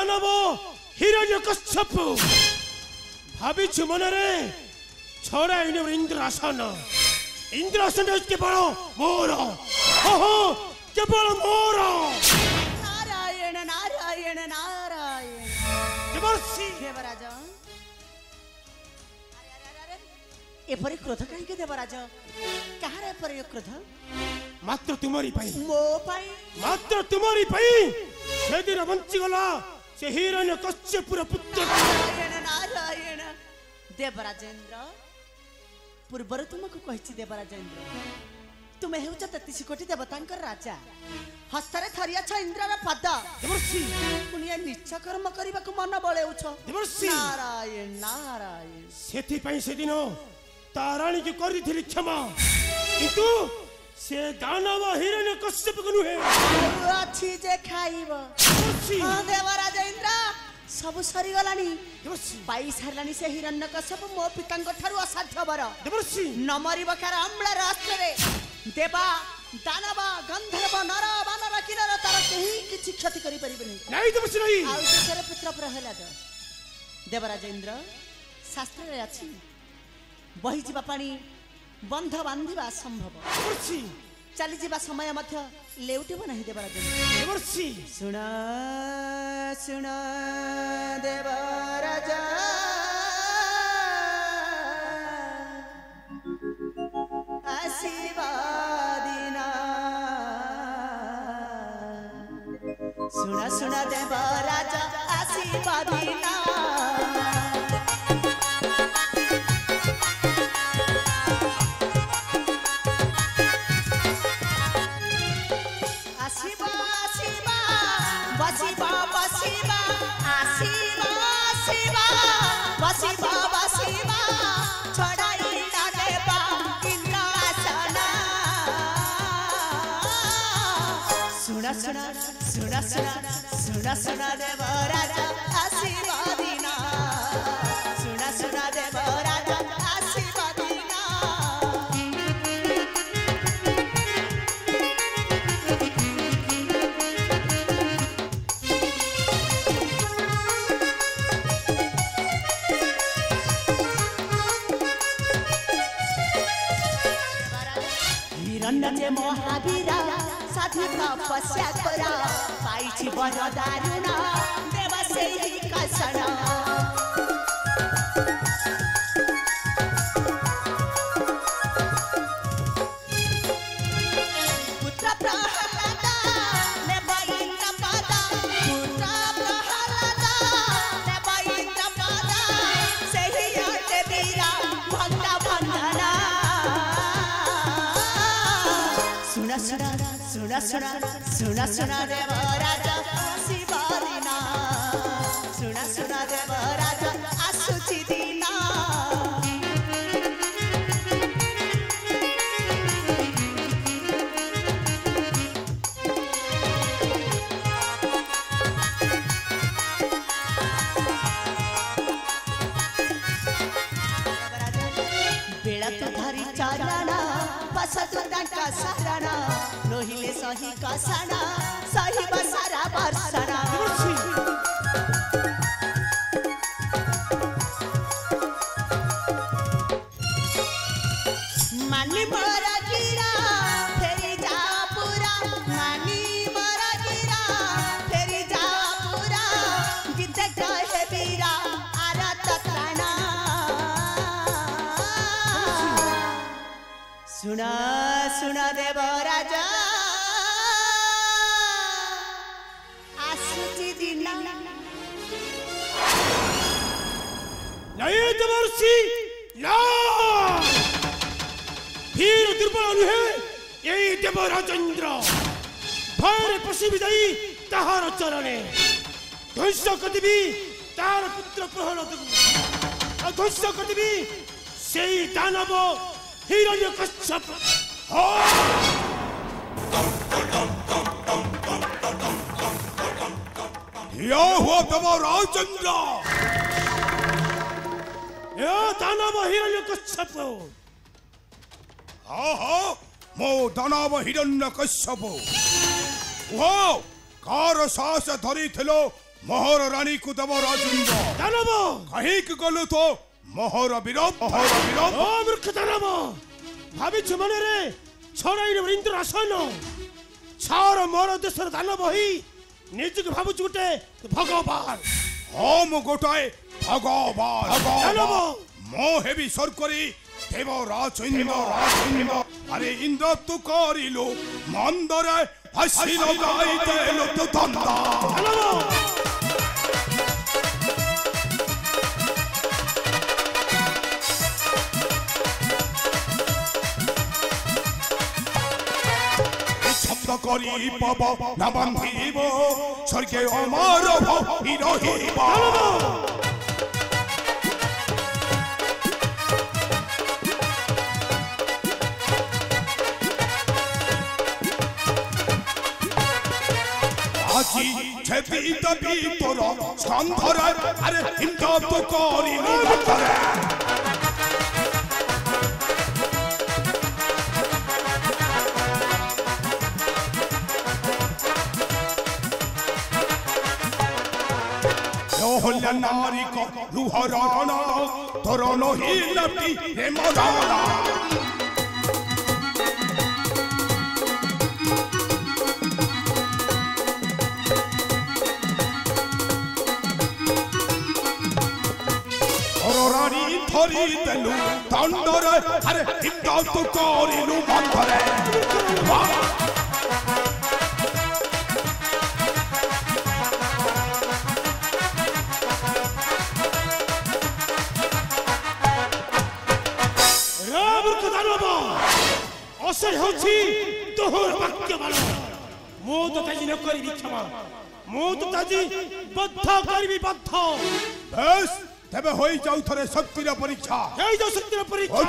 दानव हिरण्यकश्यप भाविछु मनरे छड़ाई इंद्रासन इंद्रासन केवल मोर ओहो केवल मोर नारायण नारायण नारायण देवर्षि देवराज एपरी क्रोध कहीं देवराज कहार एपरी क्रोध मात्र तुम्हारी पाई मो पाई मात्र तुम्हारी पाई से दिन बंची गला से हिरण्यकश्यपुर पुत्र नारायण नारायण देवराजेन्द्र पूर्वर तुमको कही देवराजेन्द्र तुम्हें हेउच 33 कोटी देवतांकर राजा हस्तरे थरिया छ इंद्रर पद देवर्षि पुनिया नीच कर्म करबा को मन बळेउछ देवर्षि नारायण नारायण सेथि पई से दिन ताराणी की करिथिली क्षमा किंतु से दानव हिरण्यकश्यप को नुहे अछि जे खाइबो देवर्षि देवराजेन्द्र सब सरी गलानी देवर्षि पाई सारलानी से हिरण्यकश्यप मो पितांक थारु असाध्य बर देवर्षि न मरिब कार अम्ल रास्त्रे देवा दानव गंधर्व नर वानर किन्नर तार केही किछि क्षति करि परिबनि नहीं देवर्षि नहीं आ शेषर पुत्र प्रहलाद देवराजेन्द्र शास्त्र रे अछि बहि जिबा पानी बंध बांधिबा संभव देवर्षि चली जिबा समय मध्य लेउटिब नाही देवराजेन्द्र देवर्षि सुन सुन देवराज आशीर्वादिना सुन सुन देवराज आशीर्वादिना आशीबा आशीबा बसीबा बसीबा आशीबा आशीबा बसीबा बसीबा छड़ाई ना देबा इंद्रासन सुना सुना सुना सुना सुना सुना देवराज आशीर्वादिना सुना सुना देवराज आशीर्वादिना हिरण्य महावीरा साधु तपस्या करा पाइछि वर दारुण देव सेहि कसन पुत्र प्रहलाद देव इंद्र पद पुत्र प्रहलाद देव इंद्र पद सेहि अटे वीरा भक्त बंधना सुना सुना सुना सुना सुना सुना देवराज शिवादिना सुना सुना देवराज आसुचि दिना बेड़ा तो धरी चारणा पसतुंडा सारणा लोहिले सही कसना सही बसारा बरसना मानी मोरा गिरा फेरी जा पूरा मानी मोरा गिरा फेरी जा पूरा गीत कहे वीरा आरत त्राणा सुना सुना देवराज आसुचि दिना नहीं देवर्षि ना वीर दुर्बल नुहे यही देवराजेन्द्र भयर पशि विजयी ताहार चरणे ध्वंस करदेवी तार पुत्र प्रहलाद ध्वंस करदेवी सेई दानव हिरण्यकश्यप या हुआ देवराजेन्द्र या दानव हिरण्यकश्यप हाँ हाँ मो दानव हिरण्यकश्यप वो कार साहस धरी थिलो मोहर रानी को देव राजेंद्र दानव कहीं गलु तो मोहर विरोध ओ मूर्ख दानव भाविछ मनरे छड़ाई इंद्र आसन छार मोर देशर दानव ही निजक भावुछ गोटे भगवान हम गोटाए भगवान दानव मो हेबी सरकरी देव राजेंद्र अरे इंद्र तू करिलु मंदरे हसी लगाई देलु तू धंदा दानव करी पाब न बांधिब स्वर्गे अमर भई रहिब আজি छेदी दबी तोर स्कंधर अरे इंद्र तो करिलु मंदरे होल्ला नारी को रुहराना तोरनो ही लपटी रे मराना रानी थरी देलु दंडर अरे इंद्र तो करिलु मंदरे असर होछि तोहर वाक्य बाण मो तो ताजी न करी क्षमा मो तो ताजी बद्ध करबी बद्ध बस तबे होई जाऊ थरे शक्तिर परीक्षा होई जाऊ शक्तिर परीक्षा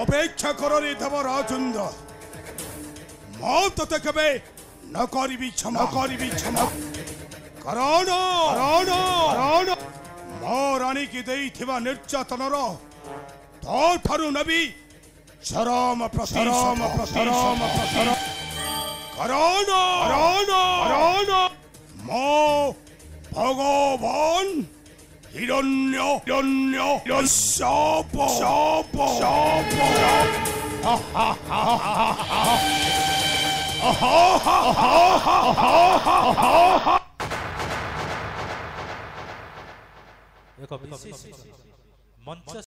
अपेक्षा करो रे देव राजेंद्र मौत तक बे न करिबी क्षमा करोनो मो रानी की देई थिबा निर्यातन रो तो थारु नबी शरम करोनो मो भगवान हिरण्य शाप एक विशेष मंच